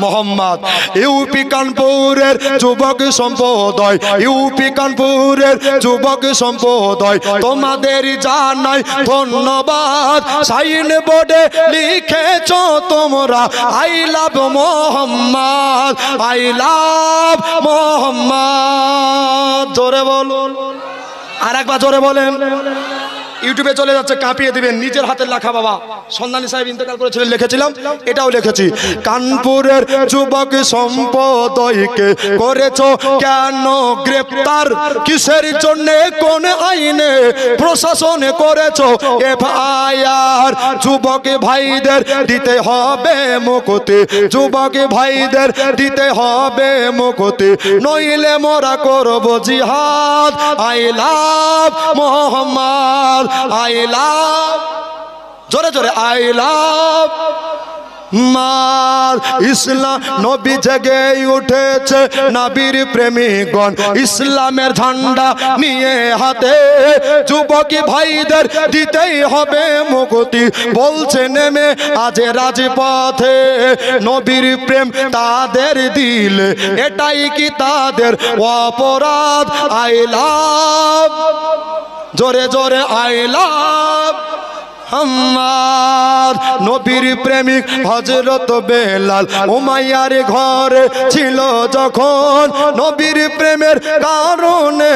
Mohammad. UP কানপুরের যুবক সম্প্রদায়, ইউপি কানপুরের যুবক সম্প্রদায় তোমাদের জানাই ধন্যবাদ। সাইন বোর্ডে লিখেছ তোমরা I love Muhammad, I love Mohammad. জোরে বলো, আর একবার জোরে বলেন। ইউটিউবে চলে যাচ্ছে, কাঁপিয়ে দিবেন। নিজের হাতের লেখা বাবা সন্ধানী সাহেব ইন্তেকাল করেছিলেন, লিখেছিলাম, এটাও লিখেছি। কানপুরের যুবক সম্প্রদায়কে করেছো কেন গ্রেপ্তার? কিসের জন্য, কোন আইনে প্রশাসন করেছো এফআইআর? যুবক ভাইদের দিতে হবে মুক্তি, যুবক ভাইদের দিতে হবে মুক্তি, নইলে মোরা করব জিহাদ। I love Mohammad, I love, জোরে জোরে I love মাল। ইসলাম নবী জেগে উঠেছে, নবীর প্রেমিকগণ ইসলামের ঝান্ডা নিয়ে হাতে, যুবক ভাইদের দিতেই হবে মুক্তি, বলছে নেমে আজ রাজপথে। নবীর প্রেম তাদের দিলে এটাই কি তাদের অপরাধ? আই লাভ, জোরে জোরে আই লাভ মোহাম্মদ। নবীর প্রেমিক হযরত বেলাল উমাইয়ার ঘরে ছিল যখন, নবীর প্রেমের কারণে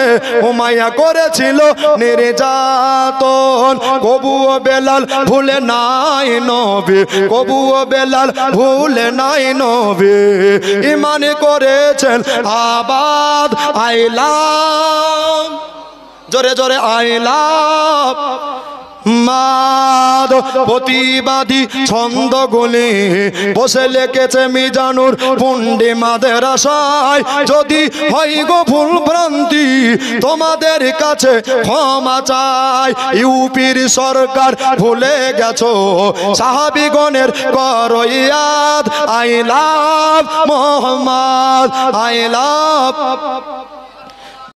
উমাইয়া করেছিল নির্যাতন। কবুও বেলাল ভুলে নাই নবী, কবুও বেলাল ভুলে নাই নবী, ঈমান করেছেন আবাদ। আই লাভ, জোরে জোরে আই লাভ মাদ। প্রতিবাদী ছন্দগুলি বসে লিখেছে মিজানুর পুন্ডি মাদ্রাসায়। যদি হয় গো ভুল ভ্রান্তি তোমাদের কাছে ক্ষমা চাই। ইউপির সরকার ভুলে গেছো সাহাবীগণের করো ইয়াদ। I love Muhammad, I love